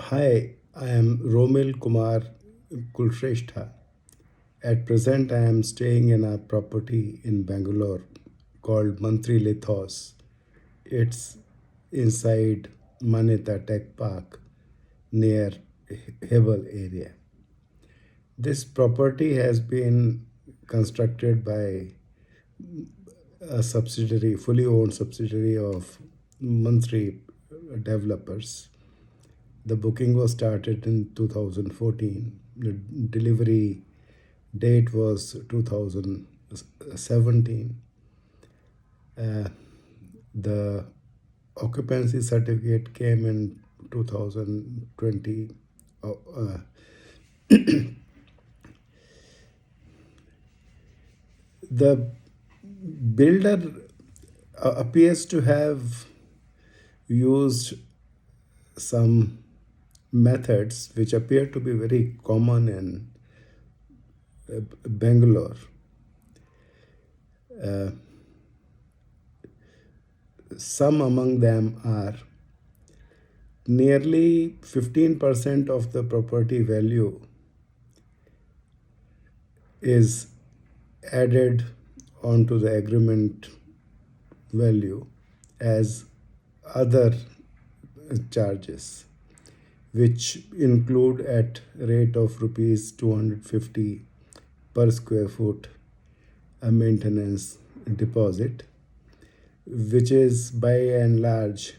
Hi, I am Romil Kumar Kulshrestha. At present, I am staying in a property in Bangalore called Mantri Lithos. It's inside Manita Tech Park near Hebel area. This property has been constructed by a subsidiary, fully owned subsidiary of Mantri developers. The booking was started in 2014. The delivery date was 2017. Uh, the occupancy certificate came in 2020. Uh, uh, the builder appears to have used some methods which appear to be very common in Bangalore. Uh, some among them are nearly 15% of the property value is added onto the agreement value as other charges, which include at rate of rupees 250 per square foot a maintenance deposit, which is by and large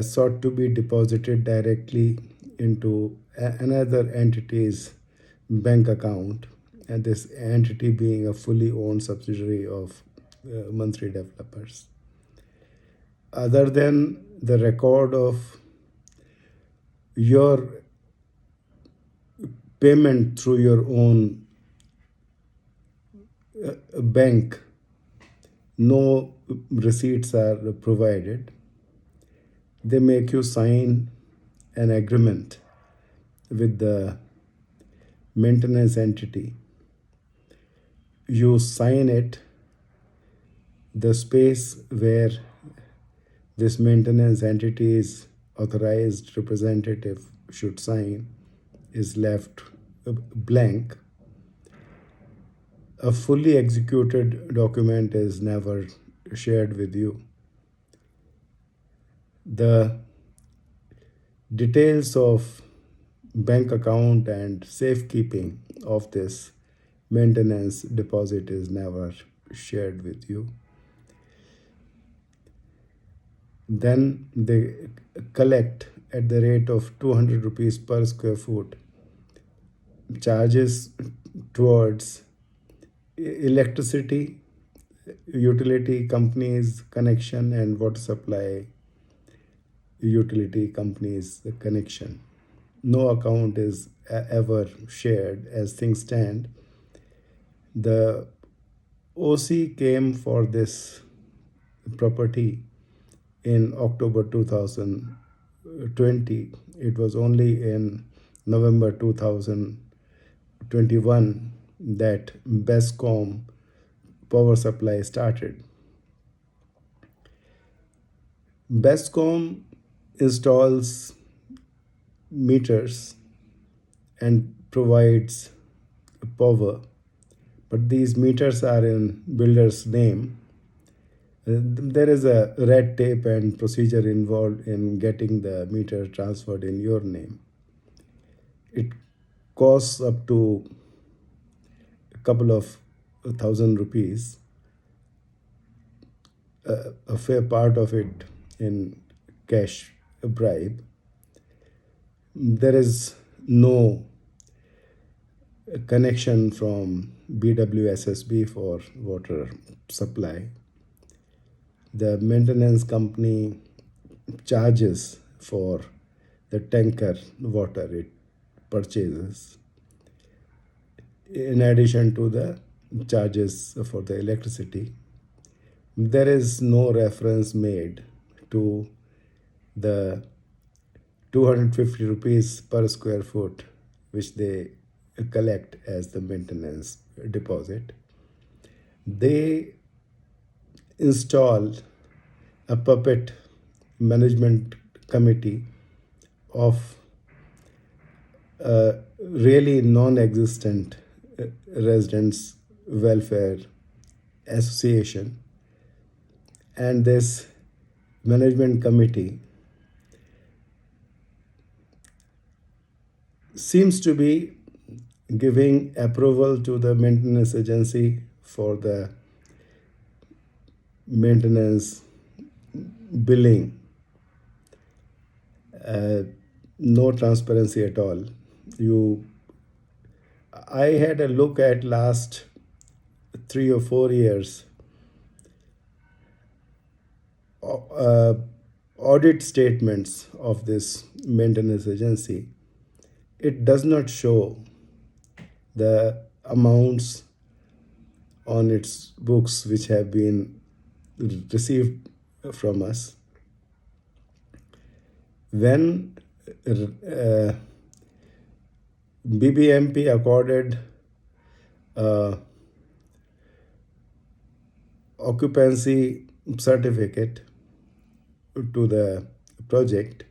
sought to be deposited directly into another entity's bank account, and this entity being a fully owned subsidiary of Mantri Developers. Other than the record of your payment through your own bank, no receipts are provided. They make you sign an agreement with the maintenance entity. You sign it, the space where this maintenance entity's authorized representative should sign is left blank. A fully executed document is never shared with you. The details of bank account and safekeeping of this maintenance deposit is never shared with you. Then they collect at the rate of 200 rupees per square foot charges towards electricity, utility companies connection, and water supply utility companies connection. No account is ever shared as things stand. The OC came for this property in October 2020. It was only in November 2021 that BESCOM power supply started. BESCOM installs meters and provides power, but these meters are in builder's name. There is a red tape and procedure involved in getting the meter transferred in your name. It costs up to a couple of thousand rupees, a fair part of it in cash bribe. There is no connection from BWSSB for water supply. The maintenance company charges for the tanker water it purchases, in addition to the charges for the electricity. There is no reference made to the 250 rupees per square foot which they collect as the maintenance deposit. They install a puppet management committee of a really non-existent residents welfare association, and this management committee seems to be giving approval to the maintenance agency for the maintenance billing. No transparency at all. You, I had a look at last 3 or 4 years uh, audit statements of this maintenance agency. It does not show the amounts on its books which have been received from us. When BBMP accorded uh, occupancy certificate to the project,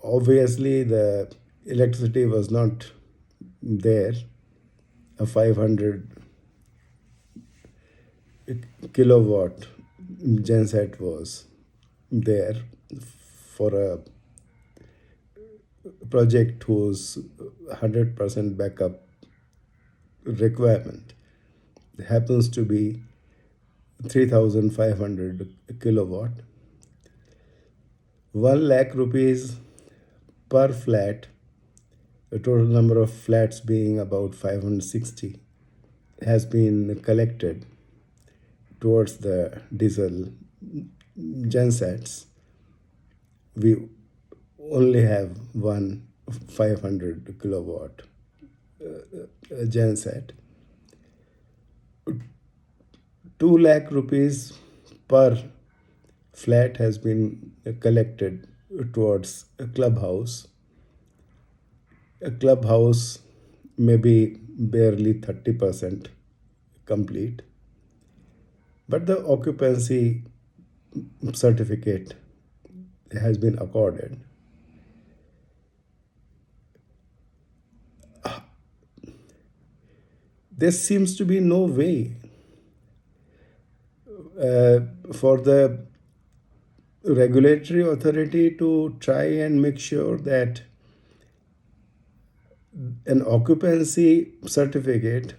obviously the electricity was not there. A 500 kilowatt genset was there for a project whose 100% backup requirement happens to be 3,500 kilowatt. 1 lakh rupees per flat, the total number of flats being about 560, has been collected towards the diesel gensets. We only have one 500 kilowatt genset. 2 lakh rupees per flat has been collected towards a clubhouse. A clubhouse may be barely 30% complete, but the occupancy certificate has been accorded. There seems to be no way for the regulatory authority to try and make sure that an occupancy certificate,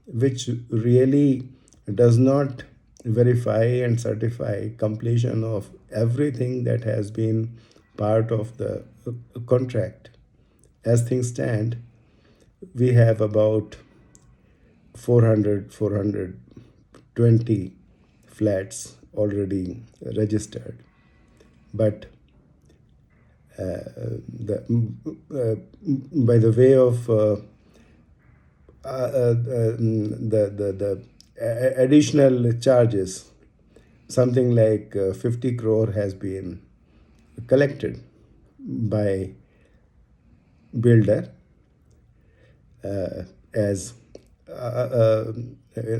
which really does not verify and certify completion of everything that has been part of the contract. As things stand, we have about 420 flats already registered. But by the way of the additional charges, something like 50 crore has been collected by builder as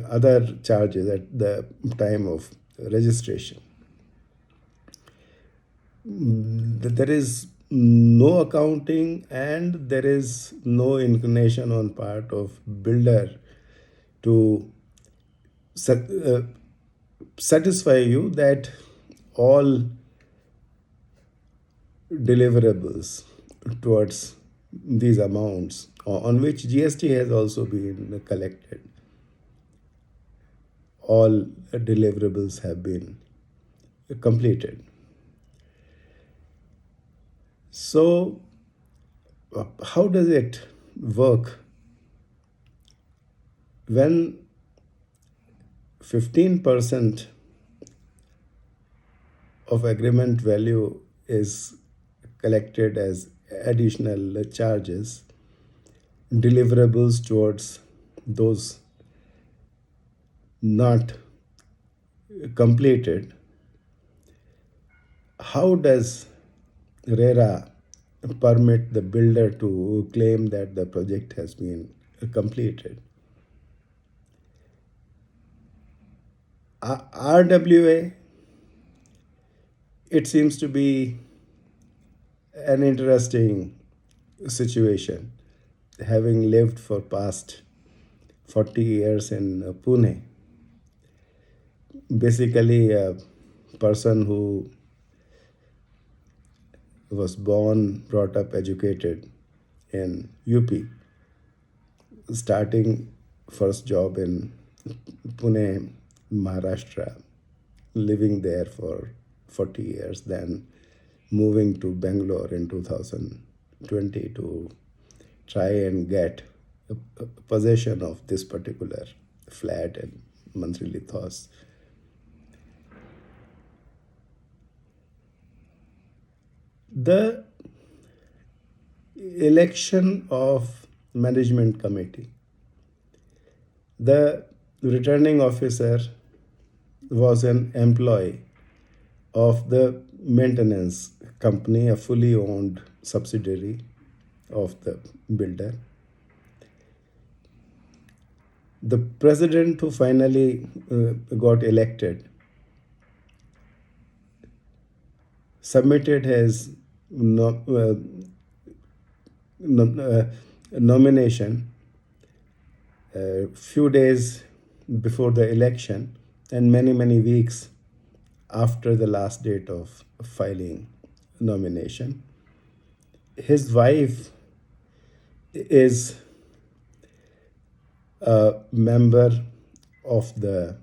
other charges at the time of registration. There is no accounting and there is no inclination on part of builder to satisfy you that all deliverables towards these amounts on which GST has also been collected, all deliverables have been completed. So, how does it work when 15% of agreement value is collected as additional charges, deliverables towards those not completed? How does RERA permit the builder to claim that the project has been completed? RWA, it seems to be an interesting situation. Having lived for past 40 years in Pune, basically a person who was born, brought up, educated in UP, starting first job in Pune, Maharashtra, living there for 40 years, then moving to Bangalore in 2020 to try and get a possession of this particular flat in Mantrili Thos. The election of management committee, the returning officer was an employee of the maintenance company, a fully owned subsidiary of the builder. The president who finally got elected submitted his no, nomination a few days before the election and many weeks after the last date of filing nomination. His wife is a member of the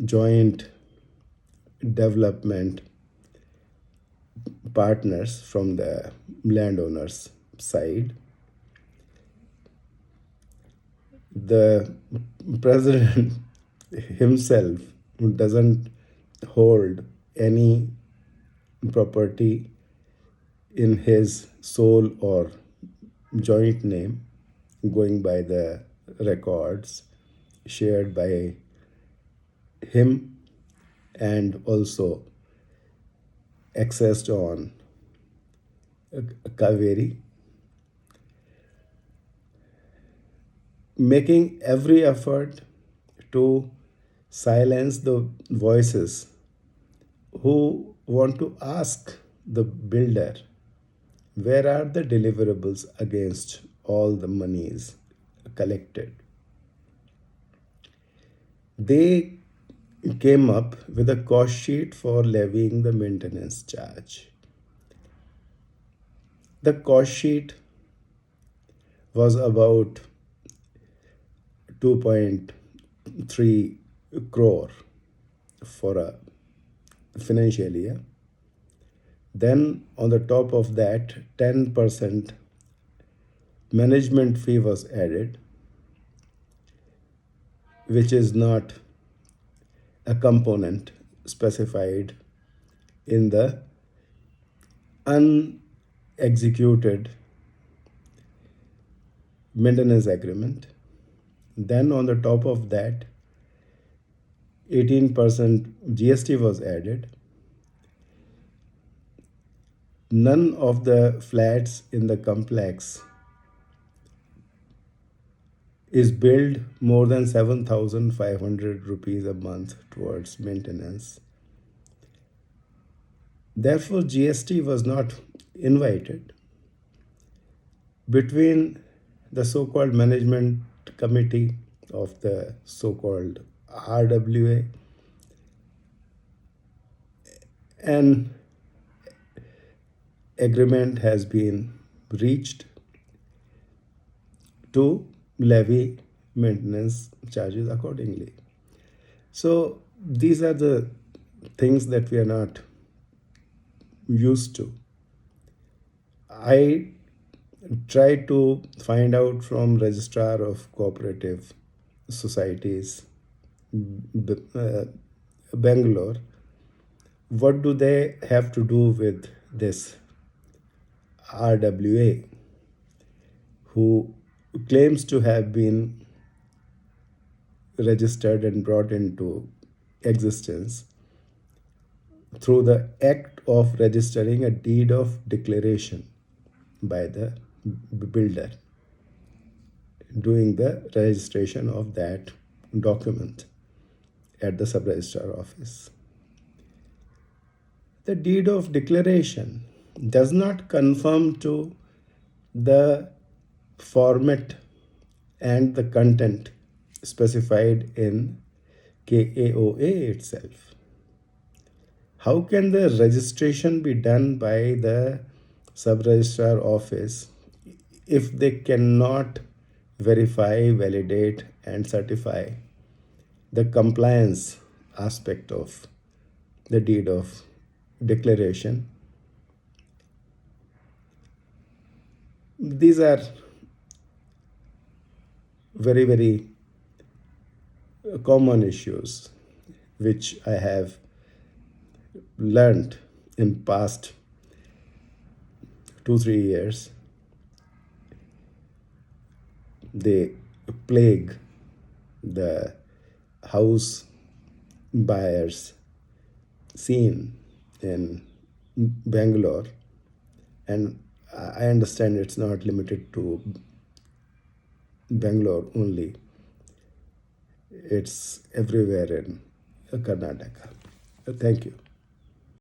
joint development partners from the landowners side. The president himself doesn't hold any property in his sole or joint name, going by the records shared by him and also accessed on Kaveri, making every effort to silence the voices who want to ask the builder where are the deliverables against all the monies collected. They came up with a cost sheet for levying the maintenance charge. The cost sheet was about 2.3 crore for a financial year. Then, on the top of that, 10% management fee was added, which is not a component specified in the unexecuted maintenance agreement. Then, on the top of that, 18% GST was added. None of the flats in the complex is billed more than 7,500 rupees a month towards maintenance. Therefore, GST was not invited. Between the so called management committee of the so called RWA an agreement has been reached to levy maintenance charges accordingly. So these are the things that we are not used to. I tried to find out from registrar of cooperative societies, Bangalore, what do they have to do with this RWA, who claims to have been registered and brought into existence through the act of registering a deed of declaration by the builder, doing the registration of that document at the sub registrar office. The deed of declaration does not conform to the format and the content specified in KAOA itself. How can the registration be done by the sub registrar office if they cannot verify, validate, and certify the compliance aspect of the deed of declaration? These are very, very common issues which I have learned in past 2 3 years. They plague the house buyers scene in Bangalore, and I understand it's not limited to Bangalore only. It's everywhere in Karnataka. Thank you.